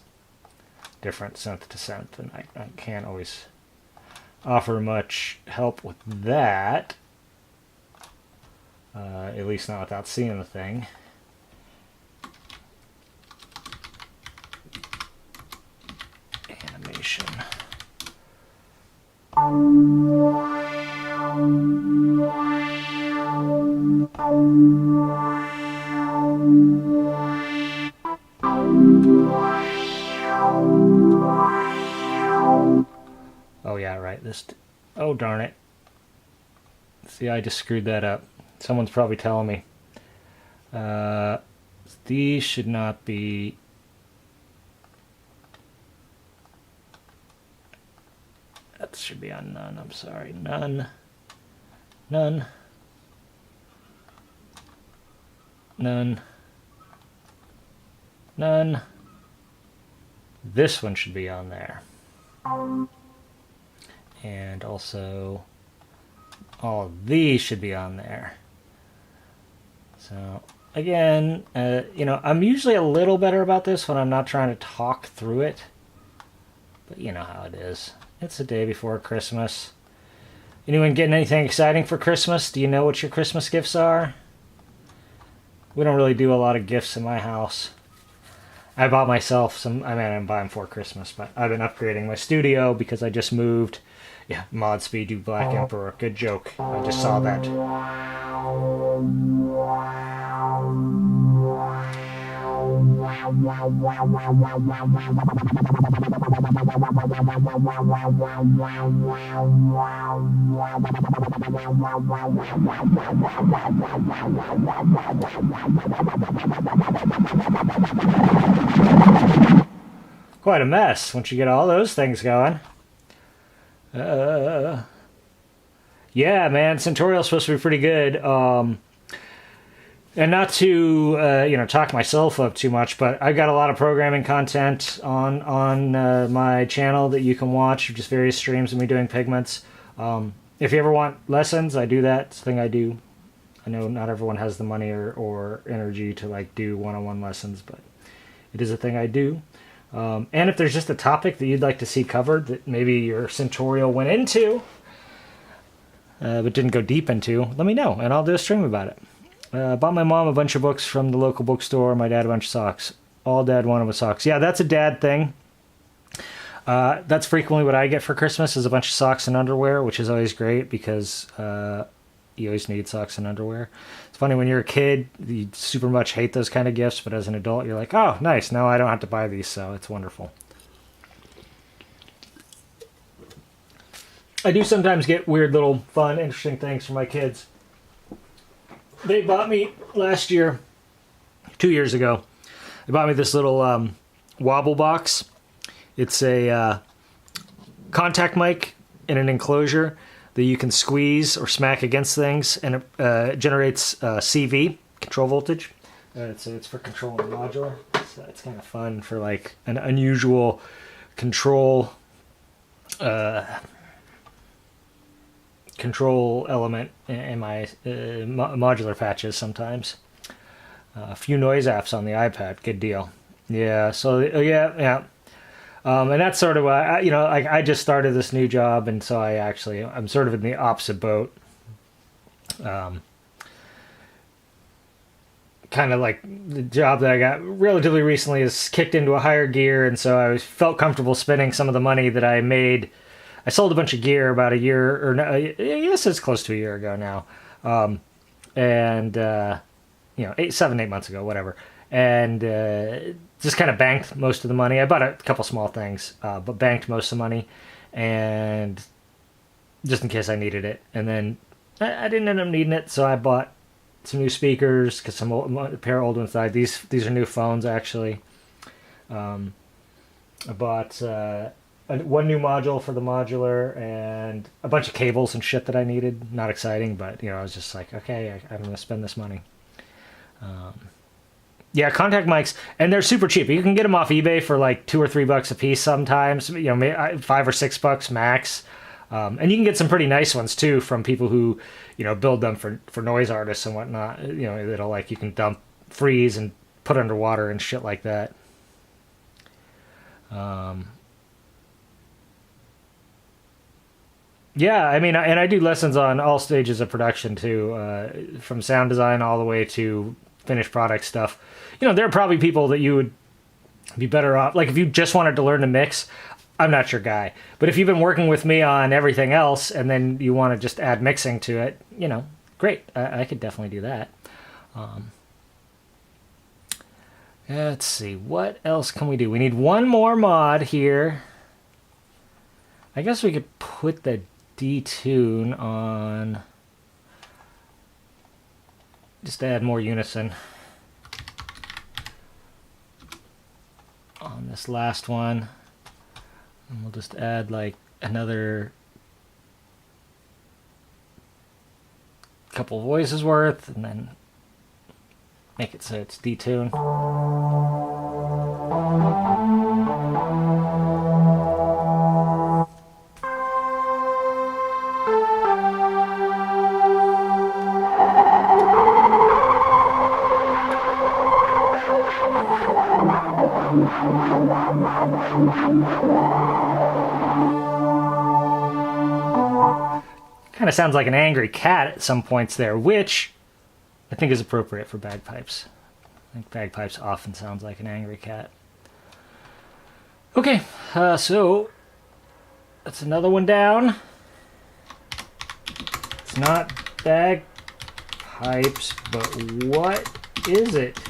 different synth to synth, and I can't always offer much help with that, at least not without seeing the thing. Animation. Oh yeah, right. Oh darn it. See, I just screwed that up. Someone's probably telling me. These should not be. That should be on none. I'm sorry. None. None. None. None. This one should be on there. And also all of these should be on there. So again, I'm usually a little better about this when I'm not trying to talk through it. But you know how it is. It's the day before Christmas. Anyone getting anything exciting for Christmas? Do you know what your Christmas gifts are? We don't really do a lot of gifts in my house. I bought myself some. I didn't buy them for Christmas, but I've been upgrading my studio because I just moved. Yeah, Mod Speed do Black Emperor. Good joke. I just saw that. Quite a mess once you get all those things going. Yeah, man, Centaurial's supposed to be pretty good. And not to talk myself up too much, but I've got a lot of programming content on my channel that you can watch, just various streams of me doing Pigments. If you ever want lessons, I do that. It's a thing I do. I know not everyone has the money or energy to do one-on-one lessons, but it is a thing I do. And if there's just a topic that you'd like to see covered that maybe your Centaurial went into, but didn't go deep into, let me know, and I'll do a stream about it. Bought my mom a bunch of books from the local bookstore. My dad a bunch of socks. All dad wanted was socks. Yeah, that's a dad thing. That's frequently what I get for Christmas is a bunch of socks and underwear, which is always great because you always need socks and underwear. It's funny, when you're a kid, you super much hate those kind of gifts, but as an adult, you're like, oh, nice, now I don't have to buy these, so it's wonderful. I do sometimes get weird little fun, interesting things from my kids. They bought me last year, 2 years ago, they bought me this little wobble box. It's a contact mic in an enclosure that you can squeeze or smack against things, and it generates CV, control voltage. It's for controlling modular. So it's kind of fun for an unusual control element in my modular patches sometimes. A few noise apps on the iPad, good deal. Yeah, so yeah. And that's sort of why I just started this new job, and so I'm sort of in the opposite boat. kind of like the job that I got relatively recently is kicked into a higher gear, and so I felt comfortable spending some of the money that I made. I sold a bunch of gear about a year, or no, yes, it's close to a year ago now, and 7, 8 months ago, whatever, and just kind of banked most of the money. I bought a couple small things, but banked most of the money, and just in case I needed it. And then I didn't end up needing it, so I bought some new speakers because a pair of old ones died. These are new phones actually. I bought one new module for the modular and a bunch of cables and shit that I needed. Not exciting, but I was just like, okay, I'm going to spend this money. Yeah, contact mics, and they're super cheap. You can get them off eBay for like $2 or $3 a piece sometimes. $5 or $6 max. And you can get some pretty nice ones too from people who, build them for noise artists and whatnot. That'll like you can freeze and put underwater and shit like that. Yeah, I mean, and I do lessons on all stages of production too, from sound design all the way to finished product stuff. There are probably people that you would be better off. Like if you just wanted to learn to mix, I'm not your guy. But if you've been working with me on everything else and then you want to just add mixing to it, great. I could definitely do that. Let's see. What else can we do? We need one more mod here. I guess we could put the detune on. Just add more unison on this last one. And we'll just add like another couple voices worth and then make it so it's detune. Kind of sounds like an angry cat at some points there, which I think is appropriate for bagpipes. I think bagpipes often sounds like an angry cat. Okay, so that's another one down. It's not bagpipes, but what is it?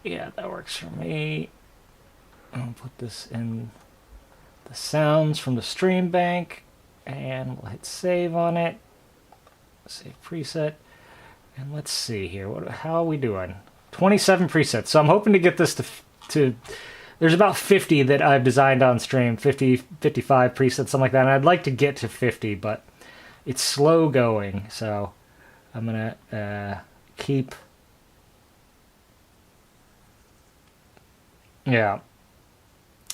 Yeah, that works for me. I'll put this in the sounds from the stream bank, and we'll hit save on it. Save preset, and let's see here. How are we doing? 27 presets. So I'm hoping to get this to there's about 50 that I've designed on stream, 50, 55 presets, something like that. And I'd like to get to 50, but it's slow going. So I'm gonna keep. Yeah.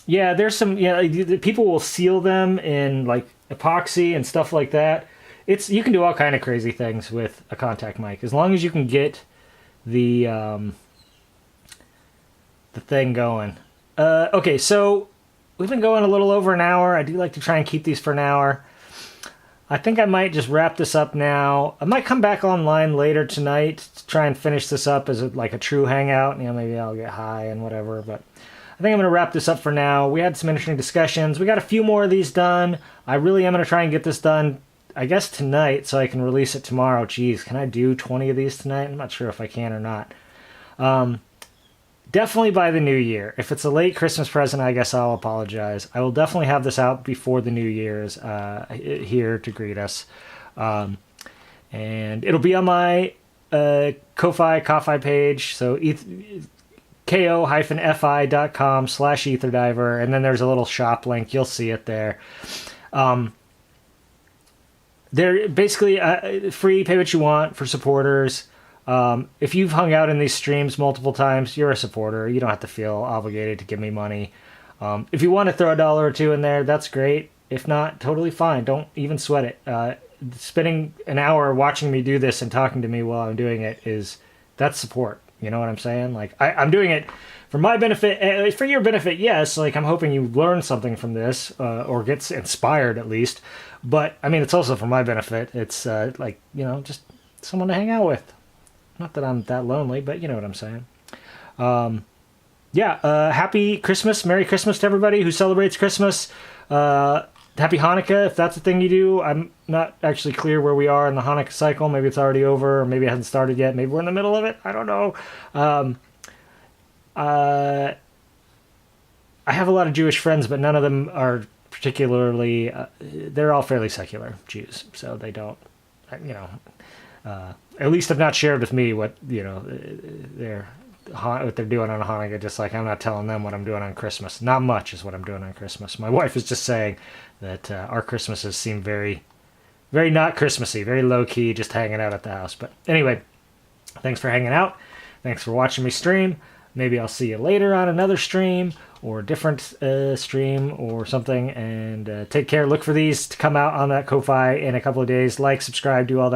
Yeah, there's some. Yeah, people will seal them in like epoxy and stuff like that. You can do all kind of crazy things with a contact mic as long as you can get the thing going. Okay, so we've been going a little over an hour. I do like to try and keep these for an hour. I think I might just wrap this up now. I might come back online later tonight to try and finish this up as like a true hangout. Maybe I'll get high and whatever, but I think I'm going to wrap this up for now. We had some interesting discussions. We got a few more of these done. I really am going to try and get this done, I guess, tonight so I can release it tomorrow. Jeez, can I do 20 of these tonight? I'm not sure if I can or not. Definitely by the new year. If it's a late Christmas present, I guess I'll apologize. I will definitely have this out before the New Year's here to greet us. And it'll be on my Ko-Fi page. So ko-fi.com/etherdiver, and then there's a little shop link. You'll see it there. They're basically free, pay what you want for supporters. If you've hung out in these streams multiple times, you're a supporter. You don't have to feel obligated to give me money. If you want to throw $1 or $2 in there, that's great. If not, totally fine. Don't even sweat it. Spending an hour watching me do this and talking to me while I'm doing it that's support. You know what I'm saying? Like, I'm doing it for my benefit, for your benefit, yes. Like, I'm hoping you learn something from this, or get inspired at least. But, I mean, it's also for my benefit. It's, just someone to hang out with. Not that I'm that lonely, but you know what I'm saying. Happy Christmas, Merry Christmas to everybody who celebrates Christmas. Happy Hanukkah, if that's the thing you do. I'm not actually clear where we are in the Hanukkah cycle. Maybe it's already over, or maybe it hasn't started yet. Maybe we're in the middle of it. I don't know. I have a lot of Jewish friends, but none of them are particularly. They're all fairly secular Jews, so they don't. At least have not shared with me what what they're doing on Hanukkah. Just like I'm not telling them what I'm doing on Christmas. Not much is what I'm doing on Christmas. My wife is just saying that our Christmases seem very, very not Christmassy, very low key, just hanging out at the house. But anyway, thanks for hanging out. Thanks for watching me stream. Maybe I'll see you later on another stream or a different stream or something. And take care. Look for these to come out on that Ko-Fi in a couple of days. Like, subscribe, do all that